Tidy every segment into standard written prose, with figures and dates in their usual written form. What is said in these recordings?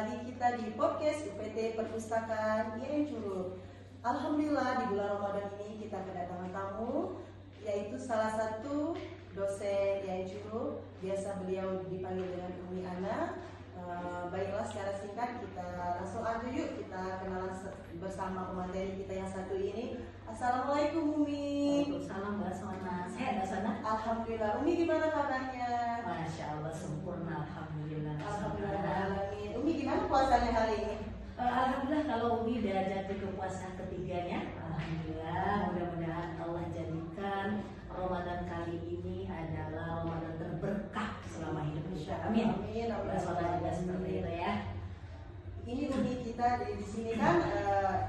lagi kita di podcast UPT Perpustakaan IAIN Curug. Alhamdulillah di bulan Ramadan ini kita kedatangan tamu, yaitu salah satu dosen IAIN Curug. Biasa beliau dipanggil dengan Umi Ana. Baiklah, secara singkat kita langsung aja yuk kita kenalan bersama pemateri kita yang satu ini. Assalamualaikum Umi. Waalaikumsalam Mbak Sona. Sehat Mbak Sona? Alhamdulillah. Umi gimana kabarnya? Masya Allah sempurna. Alhamdulillah. Alhamdulillah. Umi gimana puasanya hari ini? Alhamdulillah kalau Umi udah jatuh ke puasa ketiganya. Alhamdulillah. Mudah-mudahan Allah jadikan Ramadan kali ini adalah Ramadan terberkah selama hidup kita. Amin. Amin. Mbak Sona juga seperti itu ya. Ini Umi kita di sini kan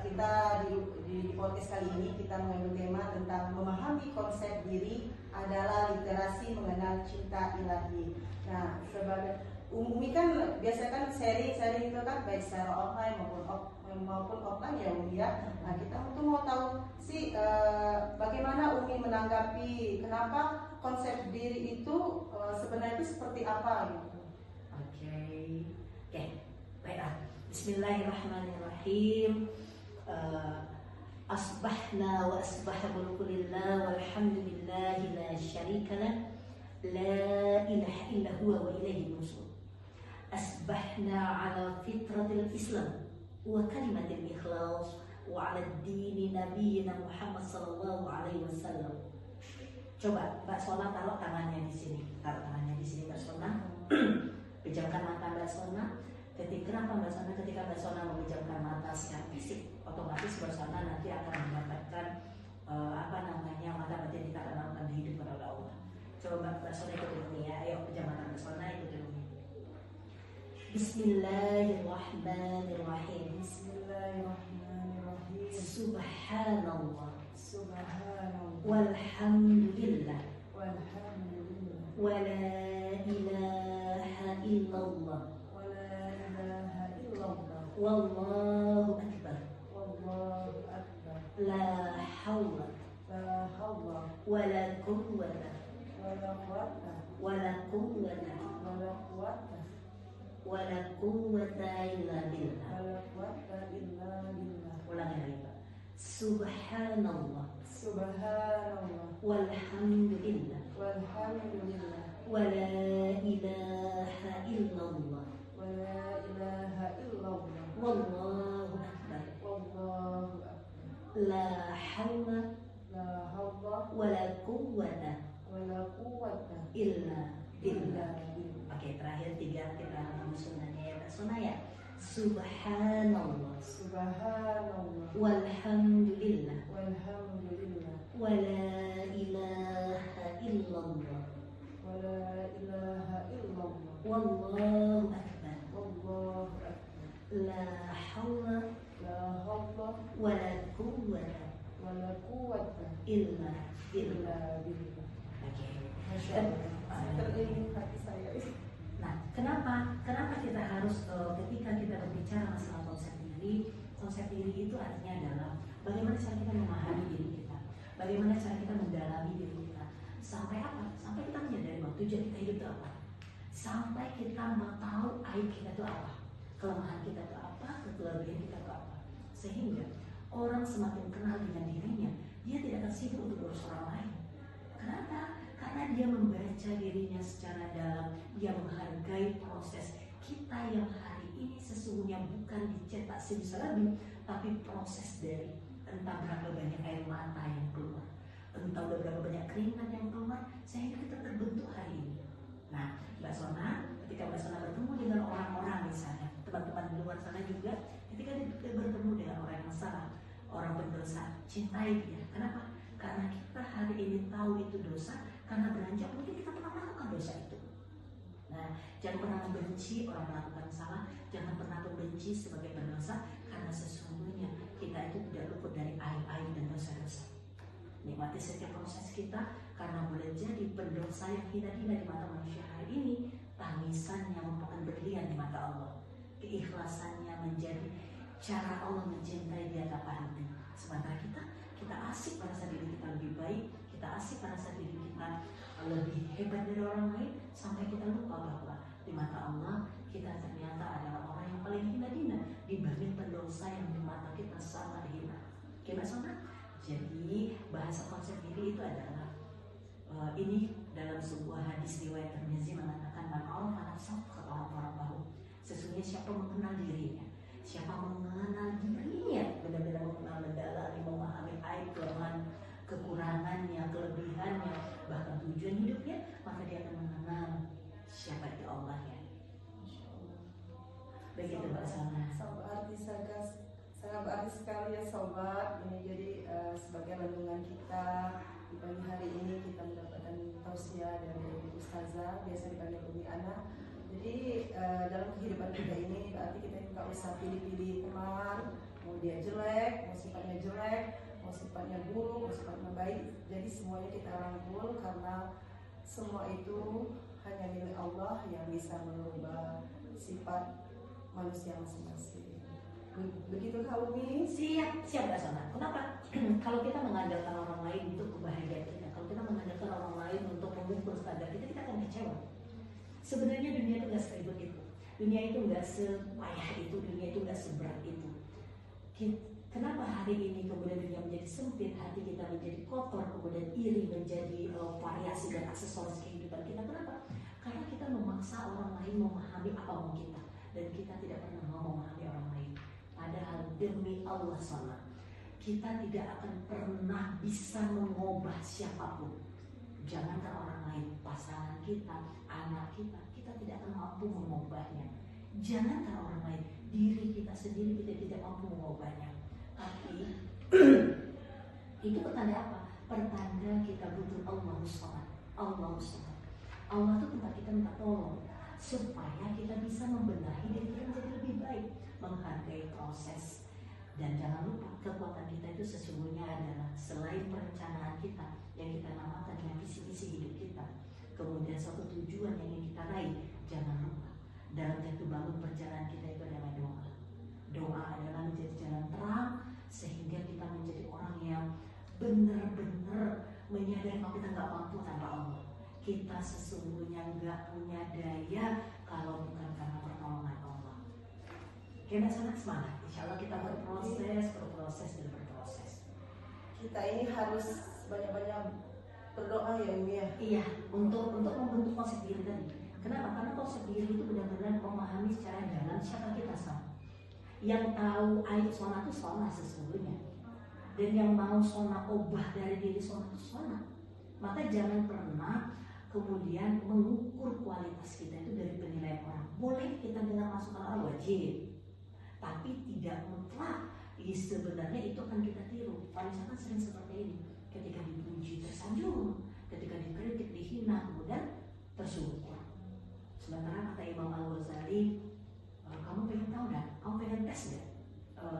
kita di podcast kali ini kita mengambil tema tentang memahami konsep diri adalah literasi mengenal cinta ilahi. Nah, sebagai Umi kan biasa kan sharing itu kan baik secara online maupun offline ya Umi ya. Nah, kita tuh mau tahu sih bagaimana Umi menanggapi kenapa konsep diri itu sebenarnya itu seperti apa gitu. Oke, baiklah. Bismillahirrahmanirrahim. Asbahna wa asbaha mulkulillah walhamdulillahi la syarika lah, la ilaha illa huwa wa ilaihi nusyur. Asbahna ala fitratil Islam wa kalimatil ikhlas wa ala dini nabiyyina Muhammad sallallahu alaihi wasallam. Coba Mbak Sona taruh tangannya di sini. Taruh tangannya di sini Mbak Sona. Pejamkan mata Mbak Sona. Kenapa Mbak Sona? Ketika Mbak Sona memejamkan mata secara fisik, otomatis Mbak Sona nanti akan mendapatkan mata batin kita akan melakukan hidup kepada Allah. Coba Mbak Sona ikut dulu ya. Ayo pejam mata Mbak Sona ikut dulu. Bismillahirrahmanirrahim. Bismillahirrahmanirrahim. Subhanallah. Subhanallah. Walhamdulillah. Walhamdulillah. Wa la ilaha illallah. Wallahu akbar. Wallahu akbar. La hawla La hawla wala quwwata wala quwwata wala quwwata wala quwwata wala quwwata illa billah. wala quwwata illa billah. Ulangi lagi Pak. Subhanallah. Subhanallah. Walhamdulillah. Walhamdulillah. Wala ilaha illallah. Wala ilaha illallah. Wallahu akbar. Wallahu akbar. La hawla La hawla wala quwwata wala quwwata illa billah. billah. Oke, terakhir tiga kita sunnahnya ya Mbak Sona ya. Subhanallah. Subhanallah. Walhamdulillah. Walhamdulillah. Wala ilaha illallah. Wala ilaha illallah. Wallahu akbar. Wallahu akbar. La hawla La hawla wala quwwata wala quwwata illa illa billah. billah. Oke. Masya Allah. Terilham hati saya. Nah, kenapa kita harus ketika kita berbicara masalah konsep diri itu artinya adalah bagaimana cara kita memahami diri kita, bagaimana cara kita mendalami diri kita, sampai apa? Sampai kita menyadari bahwa tujuan kita hidup itu apa, sampai kita mau tahu aib kita itu apa, kelemahan kita itu apa, kelebihan kita itu apa, sehingga orang semakin kenal dengan dirinya, dia tidak akan sibuk untuk urus orang lain. Kenapa? Karena dia membaca dirinya secara dalam, dia menghargai proses kita yang hari ini sesungguhnya bukan dicetak simsalabim, tapi proses dari entah berapa banyak air mata yang keluar, entah berapa banyak keringat yang keluar, sehingga kita terbentuk hari ini. Nah, Mbak Sona, ketika Mbak Sona bertemu dengan orang-orang misalnya, teman-teman di luar sana juga, ketika dia bertemu dengan orang yang salah, orang berdosa, cintai dia. Kenapa? Karena kita hari ini tahu itu dosa, karena beranjak mungkin kita pernah melakukan dosa itu. Nah, jangan pernah membenci orang melakukan salah, jangan pernah membenci sebagai pendosa, karena sesungguhnya kita itu tidak luput dari aib-aib dan dosa-dosa. Nikmati setiap proses kita, karena boleh jadi pendosa yang hina-hina di mata manusia hari ini, tangisannya merupakan berlian di mata Allah. Keikhlasannya menjadi cara Allah mencintai di hadapan hati. Sementara kita asik merasa diri kita lebih baik, kita asik merasa diri kita lebih hebat dari orang lain, sampai kita lupa bahwa di mata Allah kita ternyata adalah orang yang paling dibanding pendosa yang di mata kita sangat hina. Oke Mbak Sona? Jadi bahasa konsep diri itu adalah ini dalam sebuah hadis riwayat Tirmizi mengatakan man arafa nafsahu faqad arafahu. Sesungguhnya siapa mengenal dirinya, siapa mengenal dirinya, benar-benar mengenal mendalami, memahami aib, kelemahan, kekurangannya, kelebihannya, bahkan tujuan hidupnya, maka dia akan mengenal siapa itu Allahnya. Begitu Mbak Sona. Sangat berarti sekali ya sobat. Ini jadi sebagai renungan kita di pagi hari ini, kita mendapatkan tausiah dari Ustazah, biasa dipanggil Umi Ana. Jadi dalam kehidupan kita ini berarti kita nggak usah pilih-pilih teman, mau dia jelek, mau sifatnya jelek, mau sifatnya buruk, mau sifatnya baik. Jadi semuanya kita rangkul karena semua itu hanya milik Allah yang bisa merubah sifat manusia masing-masing. Begitu kak Umi? Siap Mbak Sona. Kenapa? Kalau kita mengandalkan orang lain untuk kebahagiaan kita, kalau kita mengandalkan orang lain untuk mengukur standar kita akan kecewa. Sebenarnya dunia itu nggak seribet itu, dunia itu nggak sepayah itu, dunia itu nggak seberat itu. Kenapa hari ini kemudian dunia menjadi sempit, hati kita menjadi kotor, kemudian iri menjadi variasi dan aksesoris kehidupan kita? Kenapa? Karena kita memaksa orang lain memahami apa mau kita, dan kita tidak pernah mau memahami orang lain. Padahal demi Allah Sona, kita tidak akan pernah bisa mengubah siapapun. Jangankan orang lain, pasangan kita, anak kita tidak akan mampu mengubahnya. Jangankan orang lain, diri kita sendiri kita tidak mampu mengubahnya. Tapi itu pertanda apa? Pertanda kita butuh Allah Subhanahu. Allah itu tempat kita minta tolong supaya kita bisa membenahi diri kita menjadi lebih baik, menghargai proses. Dan jangan lupa, kekuatan kita itu sesungguhnya adalah selain perencanaan kita yang kita namakan dengan visi-visi hidup kita, kemudian suatu tujuan yang ingin kita raih, jangan lupa dalam jatuh bangun perjalanan kita itu adalah doa. Doa adalah menjadi jalan terang sehingga kita menjadi orang yang benar-benar menyadari kalau kita nggak mampu tanpa Allah. Kita sesungguhnya nggak punya daya kalau bukan karena pertolongan Allah. Kita sangat semangat. Insya Allah kita berproses. Kita ini harus banyak-banyak berdoa ya Umi ya. Iya, untuk membentuk konsep diri tadi. Kenapa? Karena konsep diri itu benar-benar memahami secara dalam siapa kita sama. Yang tahu aib Sona itu Sona sesungguhnya, dan yang mau Sona ubah dari diri Sona itu Sona. Maka jangan pernah kemudian mengukur kualitas kita itu dari penilaian orang. Boleh kita dengar masukan orang, wajib, tapi tidak mutlak. Sebenarnya itu akan kita tiru. Wanita kan sering seperti ini. Ketika dipuji tersanjung, ketika dikritik dihina, kemudian tersyukur. Sementara kata Imam Al-Ghazali, kamu pengen tahu dah, kamu pengen tes deh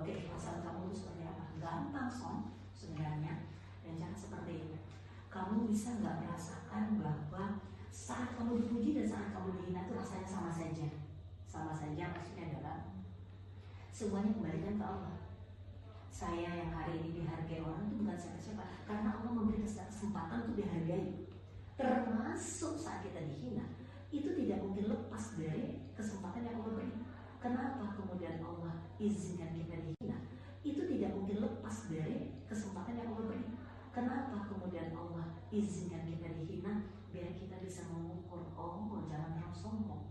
keikhlasan kamu itu seperti apa? Gampang Son sebenarnya. Dan jangan seperti itu. Kamu bisa nggak merasakan bahwa saat kamu dipuji dan saat kamu dihina itu rasanya sama saja. Sama saja maksudnya adalah semuanya kembalikan ke Allah. Saya yang hari ini dihargai orang itu bukan siapa-siapa, karena Allah memberi kesempatan untuk dihargai. Termasuk saat kita dihina, itu tidak mungkin lepas dari kesempatan yang Allah beri. Kenapa kemudian Allah izinkan kita dihina? Itu tidak mungkin lepas dari kesempatan yang Allah beri. Kenapa kemudian Allah izinkan kita dihina? Biar kita bisa mengukur, oh jangan terlalu sombong.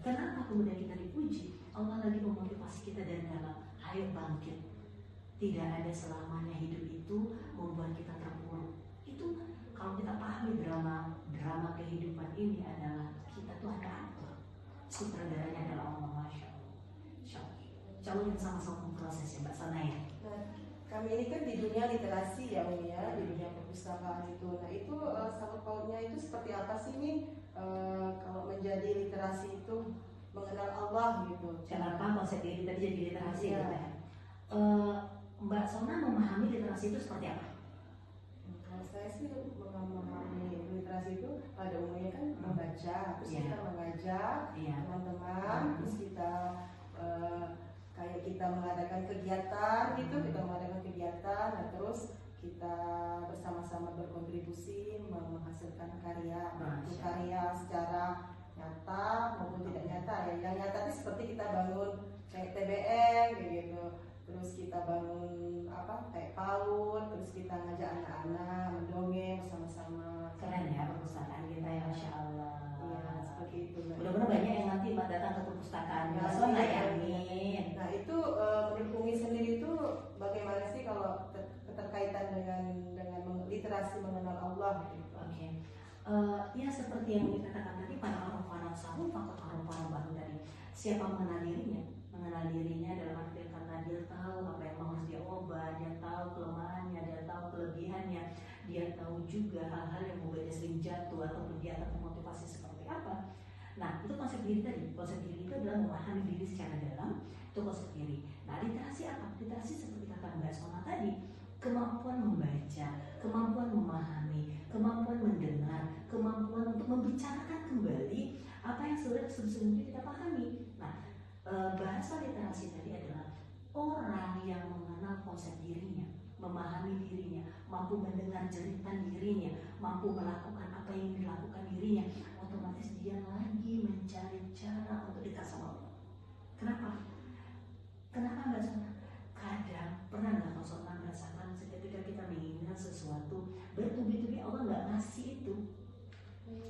Kenapa kemudian kita dipuji? Allah lagi memotivasi kita dari dalam, ayo bangkit. Tidak ada selamanya hidup itu membuat kita terpuruk. Itu kalau kita pahami drama kehidupan ini adalah kita tuh ada aktor. Sutradaranya adalah Allah, Masya Allah. Insya Allah kita sama-sama memproses ya Mbak Sana ya. Nah, kami ini kan di dunia literasi ya Umi ya, di dunia perpustakaan itu. Nah itu sangkut pautnya itu seperti apa sih nih kalau menjadi literasi itu mengenal Allah gitu. Kenapa konsep diri tadi jadi literasi ya. gitu ya? Mbak Sona memahami literasi itu seperti apa? Kalau saya sih memahami literasi itu pada umumnya kan membaca, terus kita mengajak teman-teman, terus kita kayak kita mengadakan kegiatan gitu, nah terus kita bersama-sama berkontribusi menghasilkan karya, karya secara nyata maupun tidak nyata ya. Yang nyata itu seperti kita bangun kayak TBM seperti yang dikatakan tadi pada orang-orang sahur, faktor orang-orang baru tadi. Siapa mengenal dirinya? Mengenal dirinya dalam arti kata dia tahu apa yang harus dia ubah, dia tahu kelemahannya, dia tahu kelebihannya, dia tahu juga hal-hal yang membuatnya sering jatuh ataupun dia akan termotivasi seperti apa. Nah, itu konsep diri tadi. Konsep diri itu adalah memahami diri secara dalam, itu konsep diri. Nah, literasi apa? Literasi seperti kata Mbak Sona tadi, kemampuan membaca, kemampuan memahami, kemampuan mendengar, kemampuan untuk membicarakan kembali apa yang sudah sebelumnya kita pahami. Nah, bahasa literasi tadi adalah orang yang mengenal konsep dirinya, memahami dirinya, mampu mendengar jeritan dirinya, mampu melakukan apa yang dilakukan dirinya, otomatis dia lagi mencari cara untuk dekat sama Allah. Kenapa? Kenapa Mbak Sona? Kadang pernah nggak Mbak Sona merasakan ketika kita menginginkan sesuatu bertubi-tubi Allah nggak ngasih itu?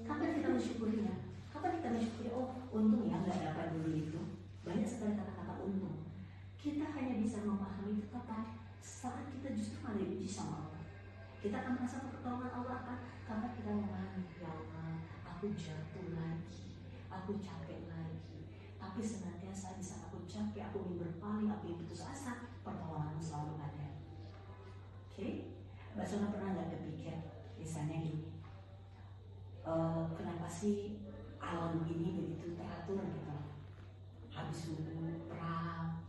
Kapan kita mensyukurinya? Kapan kita mensyukuri? Oh, untung ya nggak dapat dulu itu. Banyak sekali kata-kata untung. Kita hanya bisa memahami itu kapan? Saat kita justru malah diuji sama Allah. Kita akan merasa pertolongan Allah kan? Karena kita memahami, ya Allah, aku jatuh lagi, aku capek lagi. Tapi senantiasa di saat aku capek, aku ingin berpaling, aku ingin putus asa, pertolongan selalu ada. Oke? Mbak Sona pernah nggak kepikir, misalnya gini, kenapa sih alam ini begitu teratur gitu? Habis dulu perang,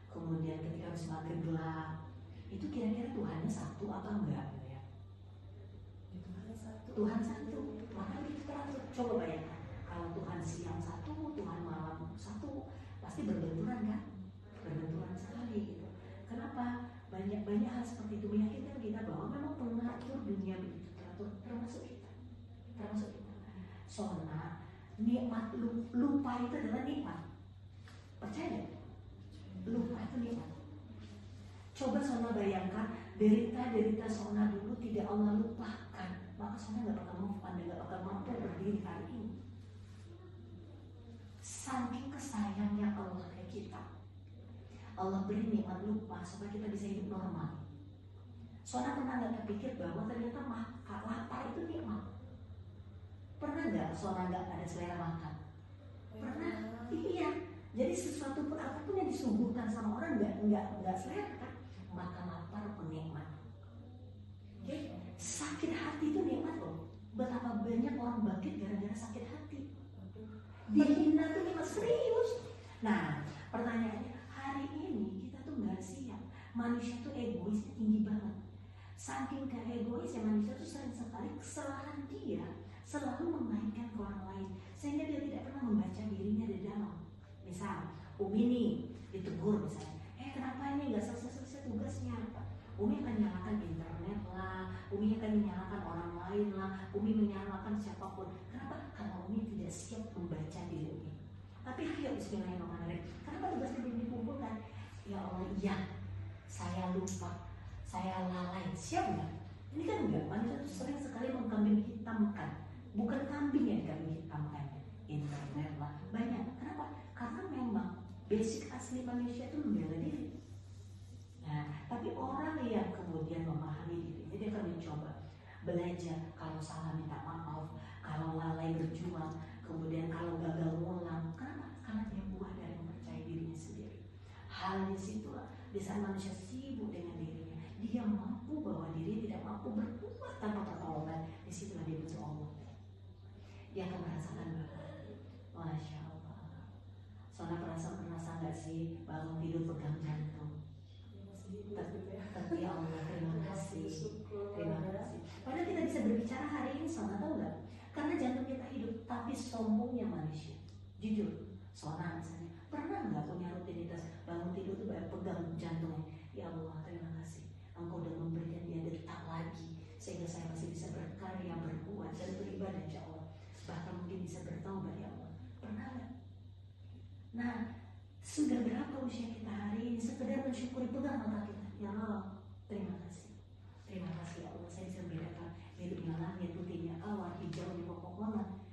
kemudian ketika harus maghrib gelap, itu kira-kira Tuhannya satu apa enggak gitu ya? Tuhan satu, maka begitu teratur. Coba bayangkan, kalau Tuhan siang satu, Tuhan malam satu, pasti berbenturan kan? Berbenturan sekali gitu. Kenapa? Banyak hal seperti itu meyakinkan kita bahwa memang pengatur dunia begitu teratur, termasuk kita. Sona, nikmat lupa itu adalah nikmat. Percaya? Lupa itu nikmat. Coba Sona bayangkan derita Sona dulu tidak Allah lupakan, maka Sona nggak bakal move on, nggak bakal mampu berdiri hari ini. Saking kesayangnya Allah ke kita, Allah beri nikmat lupa supaya kita bisa hidup normal. Sona pernah nggak terpikir bahwa ternyata lapar itu nikmat? Pernah nggak Sona nggak ada selera makan? Pernah? Iya. Jadi sesuatu pun apapun yang disuguhkan sama orang nggak selera kan? Maka lapar penikmat. Oke? Sakit hati itu nikmat loh. Betapa banyak orang bangkit gara-gara sakit hati. Dihina tuh nikmat serius. Nah, pertanyaannya hari ini kita tuh nggak siap. Manusia tuh egoisnya tinggi banget. Saking egoisnya manusia tuh sering sekali kesalahan dia selalu memainkan ke orang lain sehingga dia tidak pernah membaca dirinya di dalam. Misal, Umi nih ditegur misalnya, kenapa ini nggak selesai tugasnya? Umi akan menyalahkan internet lah, Umi akan menyalahkan orang lain lah, Umi menyalahkan siapapun. Kenapa? Karena Umi tidak siap membaca diri Umi. Tapi ayo bismillahirrahmanirrahim. Kenapa tugasnya belum dikumpulkan? Ya Allah, iya, saya lupa, saya lalai. Siap nggak? Ini kan enggak, manusia itu sering sekali mengkambing hitamkan. Bukan kambing yang dikambing hitamkan, internet lah, banyak. Kenapa? Karena memang basic asli manusia itu membela diri. Nah, tapi orang yang kemudian memahami diri, dia akan mencoba belajar. Kalau salah minta maaf, kalau lalai berjuang, kemudian kalau gagal ngulang. Kenapa? Karena dia buah dari mempercayai dirinya sendiri. Hal di situlah, di saat manusia sibuk dengan dirinya, dia mampu bahwa diri tidak mampu berbuat tanpa pertolongan. Di situlah dia butuh Allah. Dia akan merasakan bahwa, Masya Allah. Soalnya merasa nggak sih bangun tidur pegang jantung? Tapi ya Allah, terima kasih. Padahal kita bisa berbicara hari ini, Sona tahu nggak? Karena jantung kita hidup, tapi sombongnya manusia. Jujur, Sona misalnya, pernah nggak punya rutinitas bangun tidur tuh pegang jantungnya? Ya Allah, terima kasih. Engkau sudah memberikan dia detak lagi, sehingga saya masih bisa berkarya, berbuat, dan beribadah ya Allah. Bahkan mungkin bisa bertaubat ya Allah. Pernah nggak? Nah, sudah berapa usia kita hari ini? Sekedar mensyukuri, pegang mata kita. Ya Allah, terima kasih. Terima kasih ya Allah, saya bisa membedakan hidupnya langit, putihnya awan, hijaunya pepohonan.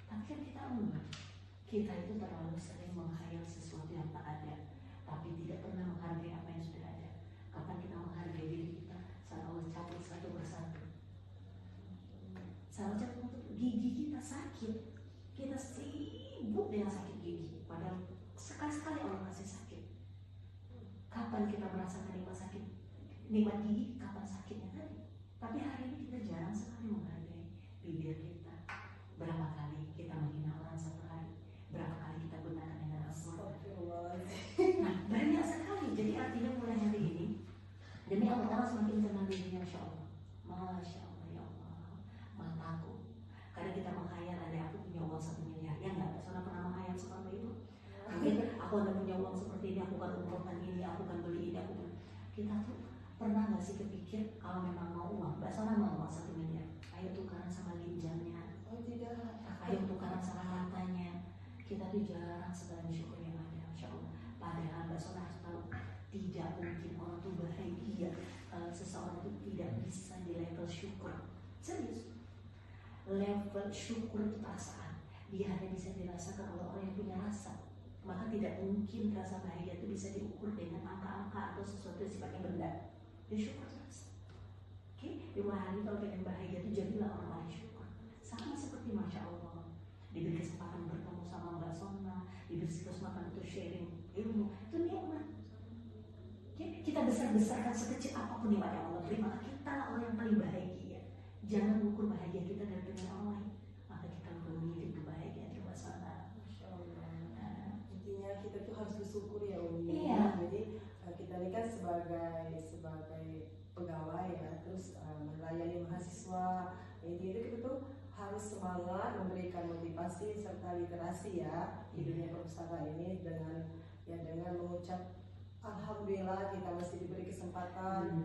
Tapi kan kita enggak. Kita itu terlalu sering menghayal sesuatu yang tak ada, tapi tidak pernah menghargai apa yang sudah ada. Kapan kita menghargai diri kita? Saat Allah cabut satu persatu. Saat cabut gigi kita sakit. sakit, kita sibuk dengan sakit gigi, padahal sekali-sekali Allah kasih sakit. Kapan kita merasakan nikmat gigi, kapan sakitnya tadi. Tapi hari ini kita jarang sekali menghargai bibir kita. Berapa kali kita menghina orang satu hari, berapa kali kita gunakan dengan asmara. Nah, banyak sekali. Jadi artinya mulai hari ini, demi Allah, orang semakin kenal dirinya, Masya Allah. Masya Allah, ya Allah, mataku. Kadang kita menghayal, ada aku punya uang 1 miliar. Ya nggak, Soalnya pernah menghayal seperti itu. Mungkin aku ada punya uang seperti ini, aku akan umrohkan ini, aku akan beli ini, aku akan. Kita tuh pernah nggak sih kepikir kalau memang mau uang, Mbak Sona mau uang 1 miliar, ayo tukaran sama ginjalnya. Oh tidak. Ayo tukaran sama matanya. Kita tuh jarang sekali syukur yang ada, Masya Allah. Padahal Mbak Sona harus tahu, tidak mungkin orang tuh bahagia kalau seseorang itu tidak bisa di level syukur. Serius. Level syukur itu perasaan. Dia hanya bisa dirasakan oleh orang yang punya rasa. Maka tidak mungkin rasa bahagia itu bisa diukur dengan angka-angka atau sesuatu yang sifatnya benda. Ya syukur terus. Oke, di hari kalau pengen bahagia itu jadilah orang-orang syukur. Sama seperti Masya Allah, diberi kesempatan bertemu sama Mbak Sona, diberi kesempatan untuk sharing ilmu, itu nikmat. Oke, kita besar-besarkan sekecil apapun nikmat yang Allah beri, maka kita orang yang paling bahagia. Jangan mengukur bahagia kita dari dunia orang lain, maka kita memiliki kebahagiaan di Mbak Sona. Masya Allah. Intinya kita tuh harus bersyukur ya Umi. Iya. Jadi kita ini kan sebagai pegawai ya, terus melayani mahasiswa. Jadi itu kita tuh harus semangat memberikan motivasi serta literasi ya di dunia perpustakaan ini dengan mengucap alhamdulillah kita masih diberi kesempatan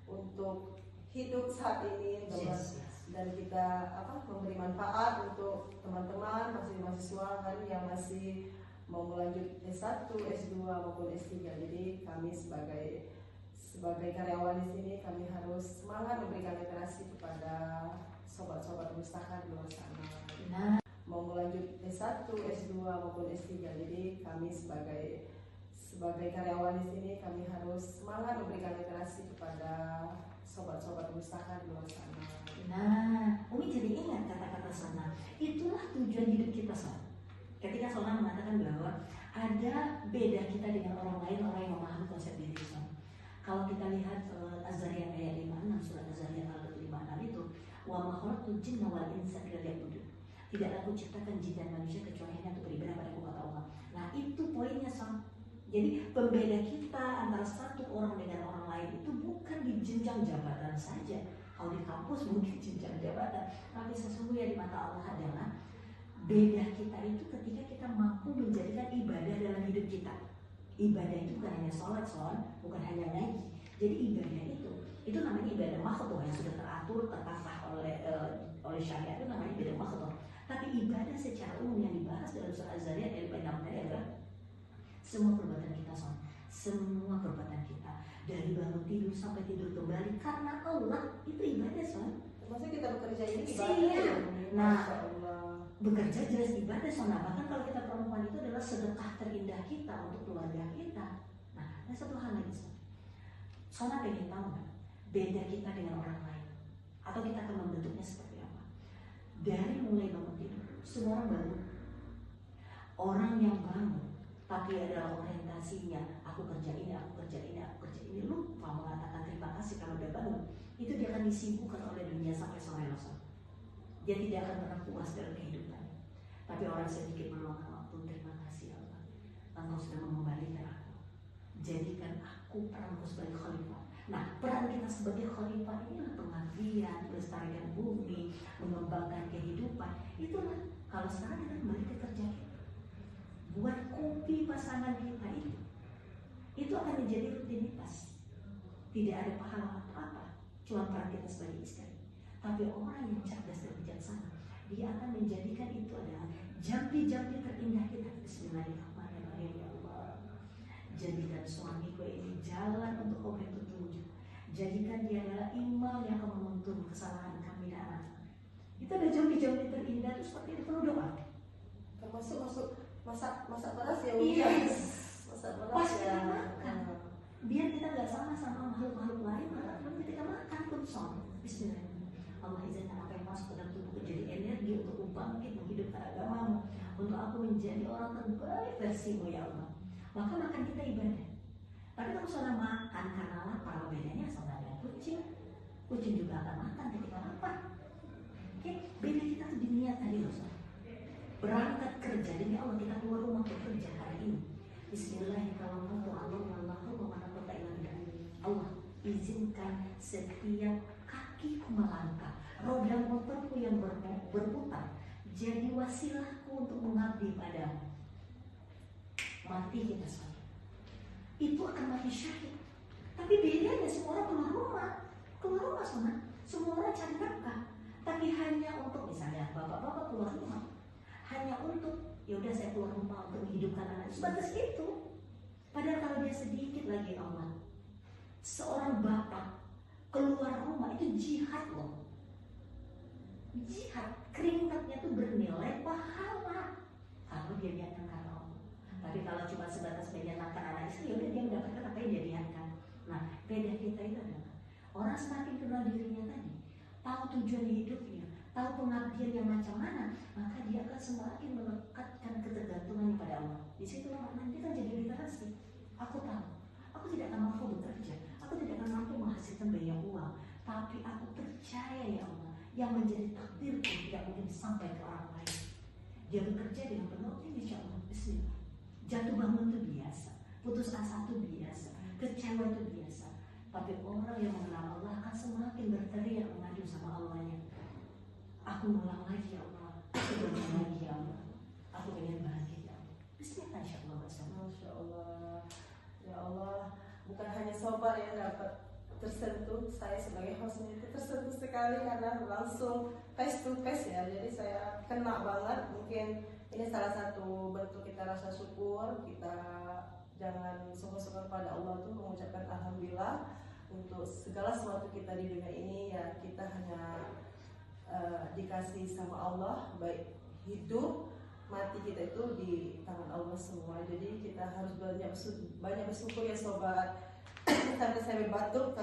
untuk hidup saat ini dan kita memberi manfaat untuk teman-teman mahasiswa kan yang masih mau melanjut S1, S2 maupun S3. Jadi kami sebagai karyawan di sini kami harus semangat memberikan literasi kepada sobat-sobat perpustakaan di luar sana. Mau melanjut S1, S2 maupun S3. Jadi kami sebagai karyawan di sini kami harus semangat memberikan literasi kepada sobat-sobat perpustakaan di luar sana. Nah, Umi jadi ingat kata-kata Sona. Itulah tujuan hidup kita, Sona. Ketika Sona mengatakan bahwa ada beda kita dengan orang lain, orang yang memahami konsep diri Sona. Kalau kita lihat Az-Zariyat ayat 56, surat Az-Zariyat ayat 56 itu, wa ma khalaqtul jinna wal insa illa liya'budun. Tidaklah aku ciptakan jin dan manusia kecuali hanya untuk beribadah padaku, kata Allah. Nah, itu poinnya, Son. Jadi pembeda kita antara satu orang dengan orang lain itu bukan di jenjang jabatan saja. Kalau di kampus mungkin jenjang jabatan, tapi sesungguhnya di mata Allah adalah beda kita itu ketika kita mampu menjadikan ibadah dalam hidup kita. Ibadah itu bukan hanya sholat, bukan hanya ngaji. Jadi ibadah itu namanya ibadah makhdhah yang sudah teratur, tertata oleh syariat, itu namanya ibadah makhdhah. Tapi ibadah secara umum yang dibahas dalam surah Az-Zariyat ayat 56 tadi adalah semua perbuatan kita, semua perbuatan kita dari bangun tidur sampai tidur kembali karena Allah, itu ibadah, Maksudnya kita bekerja ini ibadah. Iya. Nah, bekerja jelas ibadah, bahkan kalau kita perempuan itu adalah sedekah terindah kita untuk keluarga kita. Nah, ada satu hal lagi, Sona pengen tahu nggak beda kita dengan orang lain, atau kita akan membentuknya seperti apa? Dari mulai bangun tidur, semua orang bangun. Orang yang bangun tapi adalah orientasinya aku kerja ini, lupa mengatakan terima kasih kalau udah bangun, itu dia akan disibukkan oleh dunia sampai sore losan. Dia tidak akan pernah puas dalam kehidupannya. Tapi orang sedikit meluangkan waktu, terima kasih Allah, Engkau sudah mengembalikan aku, jadikan aku peranku sebagai khalifah. Nah, peran kita sebagai khalifah inilah pengabdian, melestarikan bumi, mengembangkan kehidupan. Itulah kalau sekarang kita kembali ke kerja kita, buat kopi pasangan kita itu akan menjadi rutinitas. Tidak ada pahala apa-apa, cuma peran kita sebagai istri. Tapi orang yang cerdas dan bijaksana, dia akan menjadikan itu adalah jampi-jampi terindah kita. Bismillahirrahmanirrahim. Ya Allah, jadikan suamiku ini jalan untuk kau petunjuk. Jadikan dia adalah imam yang akan menuntun kesalahan kami dan anak. Itu ada jampi-jampi terindah itu seperti itu, penuh doa. Termasuk masak beras ya. Iya. Masak beras pas ya. kita makan, biar kita nggak sama makhluk-makhluk lain, maka ketika makan pun Bismillahirrahmanirrahim. Allah izinkan apa yang masuk ke dalam tubuh jadi energi untuk bangkit menghidupkan menjadi orang terbaik versimu ya Allah, maka makan kita ibadah. Tapi kalau saudara makan karena lapar, bedanya sama dengan kucing. Kucing juga akan makan ketika lapar. Oke, beda kita tuh di niat tadi loh saudara. Berangkat kerja demi Allah, kita keluar rumah bekerja hari ini. Bismillahirrahmanirrahim. Allah izinkan setiap kakiku melangkah, roda motorku yang berputar jadi wasilahku untuk mengabdi padamu. Mati kita saja, itu akan mati syahid. Tapi bedanya semua orang keluar rumah semua orang cari nafkah. Tapi hanya untuk misalnya bapak-bapak keluar rumah, hanya untuk ya udah saya keluar rumah untuk menghidupkan anak, sebatas itu. Padahal kalau dia sedikit lagi Allah, seorang bapak keluar rumah itu jihad loh, jihad, keringatnya tuh bernilai pahala kalau dia niatkan karena Allah. Tapi kalau cuma sebatas menyenangkan anak istri, ya udah dia mendapatkan apa yang dia niatkan. Nah, beda kita itu adalah orang semakin kenal dirinya tadi, tahu tujuan hidupnya, tahu pengabdian yang macam mana, maka dia akan semakin melekatkan ketergantungannya pada Allah. Di situ maknanya kita jadi literasi. Aku tahu, aku tidak akan mampu bekerja, aku tidak akan mampu menghasilkan banyak uang, tapi aku percaya ya Allah, yang menjadi takdirku tidak mungkin sampai ke orang lain. Dia bekerja dengan penuh optimis, insya Allah. Bismillah. Jatuh bangun itu biasa, putus asa itu biasa, kecewa itu biasa. Tapi orang yang mengenal Allah akan semakin berteriak mengadu sama Allahnya. Aku ulang lagi ya Allah, aku ulang lagi ya Allah, aku ingin bahagia ya Allah. Bismillah, insya Allah. Masya Allah. Ya Allah, bukan hanya sobat yang dapat tersentuh, saya sebagai hostnya itu tersentuh sekali karena langsung face to face ya. Jadi saya kena banget. Mungkin ini salah satu bentuk kita rasa syukur. Kita jangan syukur-syukur pada Allah tuh mengucapkan alhamdulillah untuk segala sesuatu kita di dunia ini. Ya kita hanya dikasih sama Allah, baik hidup mati kita itu di tangan Allah semua. Jadi kita harus banyak bersyukur ya sobat. Sampai saya batuk.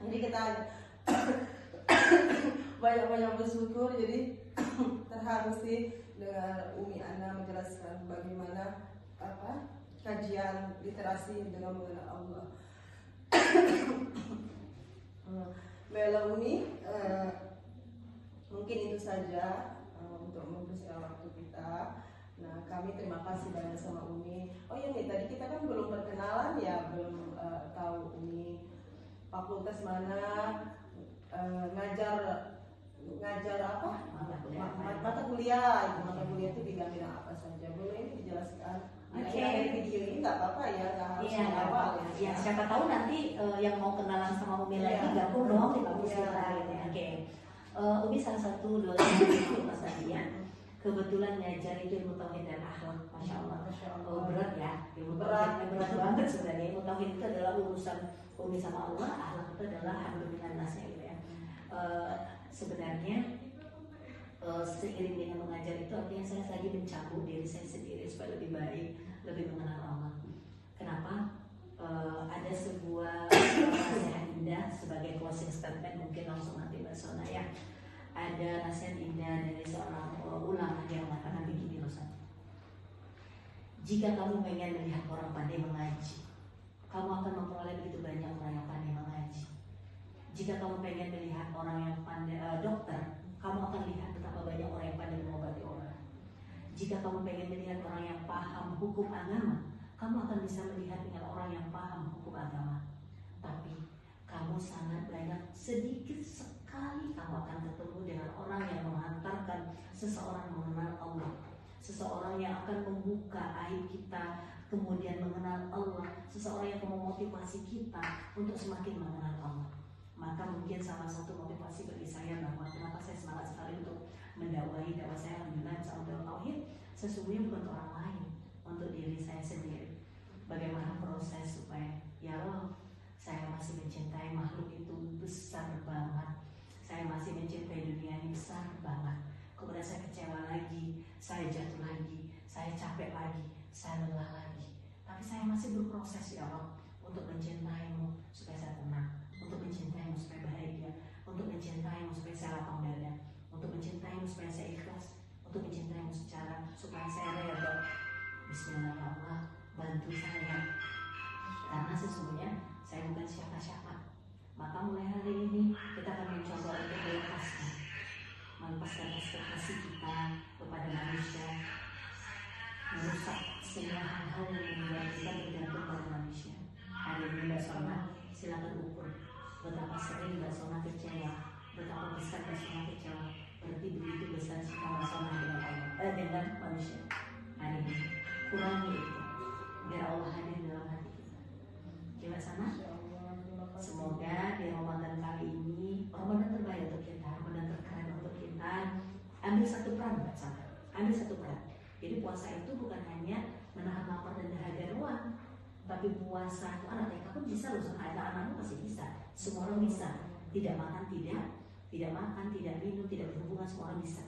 Jadi kita banyak bersyukur. Jadi terharu sih dengan Umi Ana menjelaskan bagaimana kajian literasi dengan mengenal Allah. Bella Umi, mungkin itu saja untuk membersihkan waktu kita. Nah, kami terima kasih banyak sama Umi. Oh iya nih, tadi kita kan belum perkenalan ya, belum tahu Umi fakultas mana, ngajar apa? Mata kuliah itu di bidang apa saja? Boleh dijelaskan? Akhir video ini nggak apa-apa ya, nggak harus awal ya. Siapa tahu nanti yang mau kenalan sama Umi lagi gabung dong di kampus kita gitu ya. Oke. Umi salah satu dosen fakultas tadi ya. Kebetulan ngajar itu ilmu tauhid dan akhlak, masya Allah. Berat ya, ilmu tauhid berat banget sebenarnya. Ilmu tauhid itu adalah urusan Umi sama Allah, akhlak itu adalah hamdulillah nasnya gitu ya. Sebenarnya seiring dengan mengajar itu artinya saya lagi mencabut diri saya sendiri supaya lebih baik, lebih mengenal Allah. Kenapa? Ada sebuah nasihat indah sebagai closing statement, mungkin langsung nanti Mbak Sona ya. Ada nasihat indah dari seorang ulama yang mengatakan begini loh, jika kamu pengen melihat orang pandai mengaji, kamu akan memperoleh begitu banyak orang yang pandai mengaji. Jika kamu pengen melihat orang yang pandai dokter, kamu akan lihat betapa banyak orang yang pandai mengobati orang. Jika kamu pengen melihat orang yang paham hukum agama, kamu akan bisa melihat dengan orang yang paham hukum agama. Tapi kamu sangat banyak, sedikit sekali kamu akan ketemu dengan orang yang menghantarkan seseorang mengenal Allah, seseorang yang akan membuka aib kita, kemudian mengenal Allah, seseorang yang memotivasi kita untuk semakin mengenal Allah. Maka mungkin salah satu motivasi bagi saya bahwa kenapa saya semangat sekali untuk mendakwahi dakwah saya alhamdulillah dalam tauhid, sesungguhnya bukan orang lain, untuk diri saya sendiri. Bagaimana proses supaya ya Allah, saya masih mencintai makhluk itu besar banget, saya masih mencintai dunia ini besar banget. Kemudian saya kecewa lagi, saya jatuh lagi, saya capek lagi, saya lelah lagi. Tapi saya masih berproses ya Allah untuk mencintaimu supaya saya tenang, untuk mencintaimu supaya bahagia, untuk mencintaimu supaya saya lapang dada, untuk mencintaimu supaya saya ikhlas, untuk untuk mencintaimu secara supaya saya redha. Bismillah ya Allah, bantu saya, karena sesungguhnya saya bukan siapa-siapa. Maka mulai hari ini kita akan mencoba untuk melepaskan ekspektasi kita kepada manusia, merusak semua hal-hal yang membuat kita bergantung pada manusia. Hari ini Mbak Sona, silakan ukur betapa sering Mbak Sona kecewa, betapa besar Mbak Sona kecewa. Berarti begitu besar sikap Mbak Sona dengan Allah, dengan manusia. Hari ini kurangi itu, biar Allah hadir dalam hati kita. Coba sana. Semoga di Ramadan kali ini, Ramadan terbaik untuk kita, Ramadan terkeren untuk kita. Ambil satu peran, Mbak Sona. Ambil satu peran. Jadi puasa itu bukan hanya menahan lapar dan dahaga doang, tapi puasa itu anak TK pun bisa loh, anak-anakmu pasti bisa. Semua orang bisa. Tidak makan, tidak makan, tidak minum, tidak berhubungan, semua orang bisa.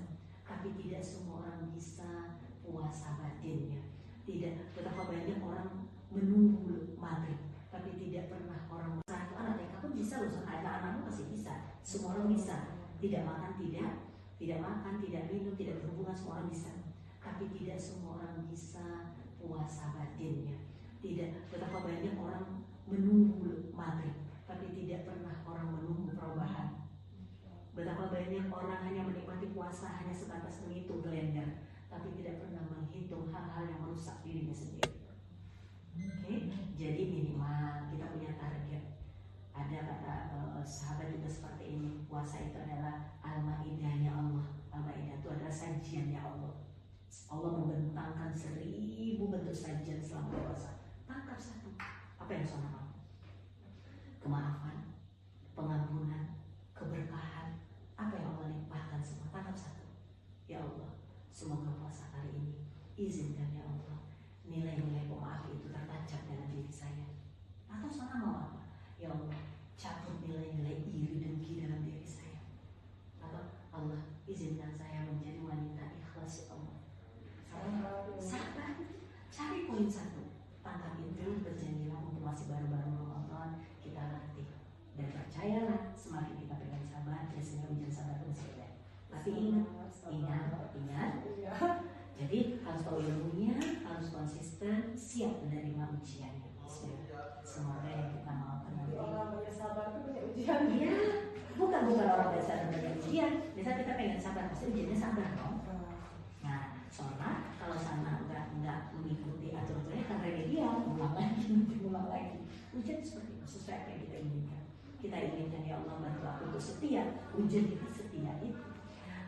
Tapi tidak semua orang bisa puasa batinnya. Tidak, betapa banyak orang menunggu maghrib, tapi tidak pernah orang puasa itu anak TK pun bisa loh, anak-anakmu pasti bisa. Semua orang bisa. Tidak makan, tidak makan, tidak minum, tidak berhubungan, semua orang bisa. Tapi tidak semua orang bisa puasa batinnya. Tidak, betapa banyak orang menunggu maghrib, tapi tidak pernah orang menunggu perubahan. Betapa banyak orang hanya menikmati puasa hanya sebatas menghitung kalender, tapi tidak pernah menghitung hal-hal yang merusak dirinya sendiri. Oke, jadi minimal kita punya target. Ada kata sahabat juga seperti ini, puasa itu adalah al-maidahnya Allah. Al-maidah itu adalah sajiannya Allah. Allah membentangkan 1000 bentuk sajian selama puasa. Tangkap satu. Apa yang Sona mau? Kemaafan, pengampunan, keberkahan. Apa yang Allah limpahkan semua. Tangkap satu. Ya Allah, semoga puasa kali ini izinkan ya Allah nilai-nilai pemaaf itu tertancap dalam diri saya. Atau Sona mau apa? Ya Allah, cabut nilai-nilai iri dengki dalam diri saya. Atau Allah, izinkan saya menjadi wanita ikhlas ya Allah. Sabar, cari poin satu, tangkap itu, berjanjilah untuk masih baru-baru Ramadan kita latih, dan percayalah semakin kita pegang sabar, biasanya ujian sabar itu masih ada. Tapi ingat, jadi harus tahu ilmunya, harus konsisten, siap menerima ujiannya. Semoga yang kita mau nanti. Orang banyak sabar itu banyak ujian. Iya, bukan orang biasa banyak ujian. Biasa kita pengen sabar, pasti ujiannya sabar dong. Nah, Sona kalau sama nggak mengikuti aturan-aturannya kan remedial, ulang lagi. Ujian seperti itu sesuai apa yang kita inginkan. Kita inginkan ya Allah bantu aku untuk setia, ujian kita setia itu.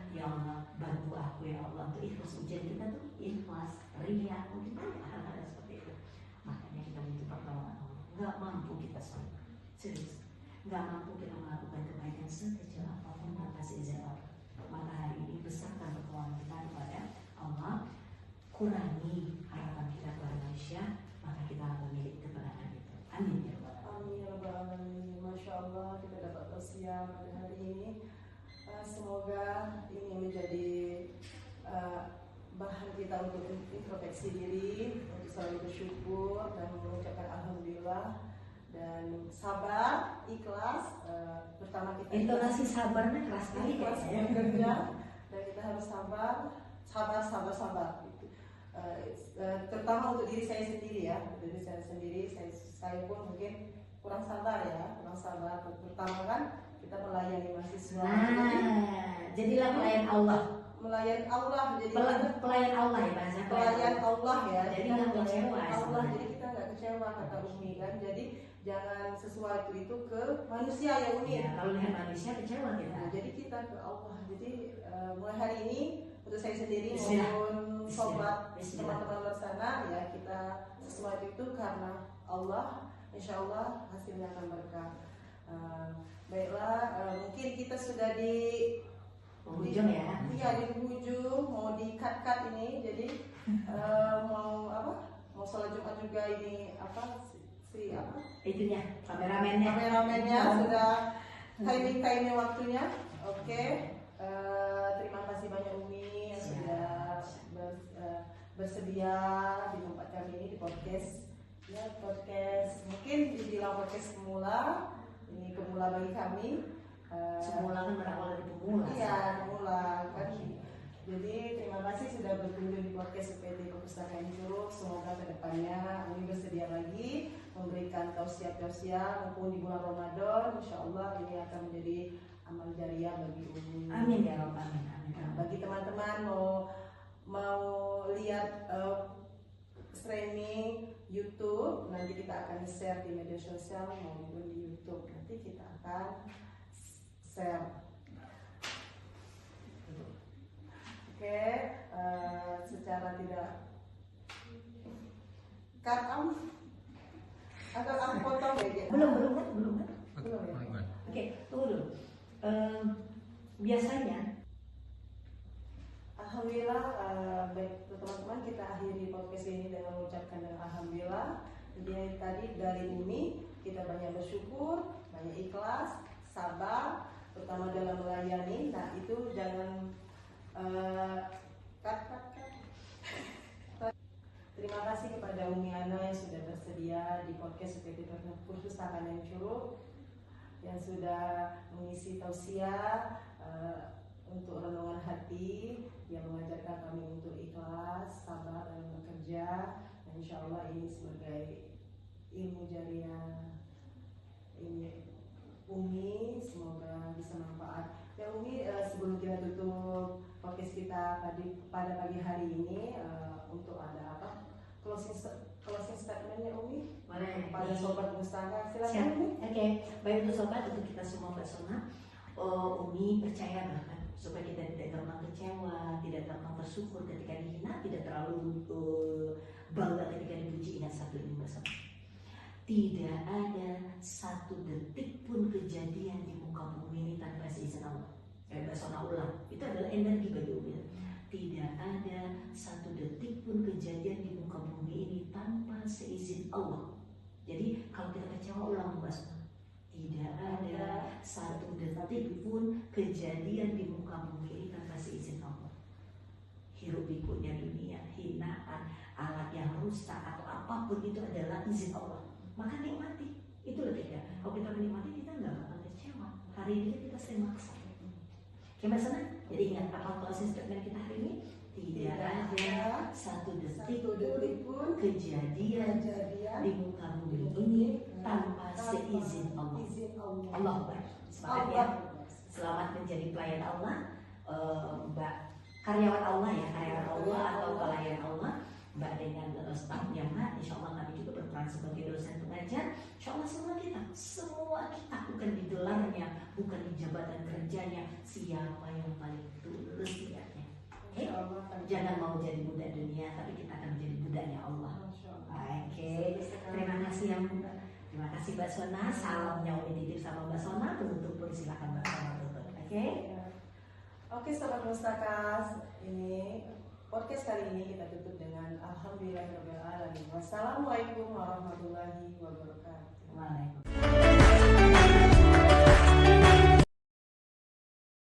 Ya Allah bantu aku ya Allah untuk ikhlas, ujian kita tuh ikhlas, ria, mungkin banyak hal-hal seperti itu. Makanya kita butuh pertolongan Allah. Nggak mampu kita Sona, serius. Nggak mampu kita melakukan kebaikan sekecil apapun atas izin Allah. Maka hari ini besarkan pertolongan kita kepada Allah, kurangi harapan kita kepada manusia, maka kita akan memiliki kemenangan itu. Amin ya Rabbal Alamin. Amin ya Rabbal Alamin. Masya Allah kita dapat tausiah pada hari ini. Semoga ini menjadi bahan kita untuk introspeksi diri, untuk selalu bersyukur dan mengucapkan alhamdulillah dan sabar, ikhlas. Pertama kita intonasi sabarnya keras sekali ikhlas bekerja dan kita harus sabar. Terutama untuk diri saya sendiri ya, saya pun mungkin kurang sabar. Pertama kan kita melayani mahasiswa. Jadilah pelayan Allah. Melayani Allah, jadi pelayan Allah ya bahasa. Pelayan Allah ya. Jadi nggak kecewa. Allah, jadi kita nggak kecewa kata Umi kan. Jadi jangan sesuatu itu ke manusia ya Umi. Ya, kalau lihat manusia kecewa kita. Nah, jadi kita ke Allah. Jadi mulai hari ini untuk saya sendiri Bismillah. maupun sobat teman-teman luar sana ya, kita sesuatu itu karena Allah, insya Allah hasilnya akan berkah. Baiklah, mungkin kita sudah di penghujung ya. Iya, di penghujung, mau di cut ini, jadi mau apa? Mau sholat Jumat juga ini apa? Itunya kameramennya sudah timing waktunya. Oke. Terima kasih banyak Umi yang sudah bersedia di tempat kami ini di podcast. Ya, podcast mungkin dibilang podcast pemula. Ini pemula bagi kami. Semula kan berawal dari pemula. Iya, pemula kan. Jadi terima kasih sudah berkunjung di podcast UPT Perpustakaan Curug. Semoga kedepannya Umi bersedia lagi memberikan tausiah-tausiah mumpung di bulan Ramadan. Insya Allah ini akan menjadi amal jariah bagi Umi. Amin ya Rabbal Alamin. Amin. Nah, bagi teman-teman mau lihat streaming YouTube, nanti kita akan share di media sosial maupun di YouTube. Nanti kita akan share. Oke, secara tidak atau aku potong ya? Belum kan? Belum ya? Oke, tunggu dulu. Biasanya, Alhamdulillah, baik teman-teman, kita akhiri podcast ini dengan mengucapkan alhamdulillah. Jadi tadi dari Umi kita banyak bersyukur, banyak ikhlas, sabar, terutama dalam melayani. Nah itu jangan Terima kasih kepada Umi Ana yang sudah bersedia di podcast UPT Perpustakaan Curug, yang sudah mengisi tausiah untuk renungan hati, yang mengajarkan kami untuk ikhlas, sabar dalam bekerja. Dan insya Allah ini sebagai ilmu jariah ini Umi, semoga bisa manfaat. Ya Umi, sebelum kita tutup podcast kita pada pagi hari ini, untuk ada apa closing statementnya Umi pada sobat pustaka, silakan Umi. Oke, baik untuk sobat, untuk kita semua Mbak Sona, Umi percaya bahkan supaya kita tidak gampang kecewa, tidak gampang bersyukur ketika dihina, tidak terlalu bangga ketika dipuji. Ingat satu ini Mbak Sona, tidak ada satu detik pun kejadian di muka bumi ini tanpa seizin Allah. Mbak Sona ulang, itu adalah energi bagi Umi. Tidak ada satu detik pun kejadian di muka bumi ini tanpa seizin Allah. Jadi kalau kita kecewa, ulang Mbak Sona, tidak ada satu detik pun kejadian di muka bumi ini tanpa seizin Allah. Hiruk pikuknya dunia, hinaan, alat yang rusak atau apapun itu adalah izin Allah. Maka nikmati, itu lebih ya. Kalau kita menikmati, kita nggak bakal kecewa. Hari ini kita sering maksa. Oke Mbak Sona, jadi ingat apa closing statement kita hari ini? Tidak ada satu detik pun kejadian di muka bumi ini tanpa seizin Allah. Allah Akbar. Semangat ya. Selamat menjadi pelayan Allah, Mbak, karyawan Allah ya, karyawan Allah atau pelayan Allah. Mbak dengan stafnya Mbak, insya Allah kami juga berperan sebagai dosen pengajar. Insya Allah semua kita bukan di gelarnya, bukan di jabatan kerjanya, siapa yang paling tulus niatnya. Jangan mau jadi budak dunia, tapi kita akan menjadi budaknya Allah. Oke, terima kasih yang terima kasih Mbak Sona. Salamnya Umi titip sama Mbak Sona. Penutup pun silakan Mbak Sona tutup. Oke, sobat Mustakas, ini podcast kali ini kita tutup dengan alhamdulillahirabbil alamin. Wassalamualaikum warahmatullahi wabarakatuh.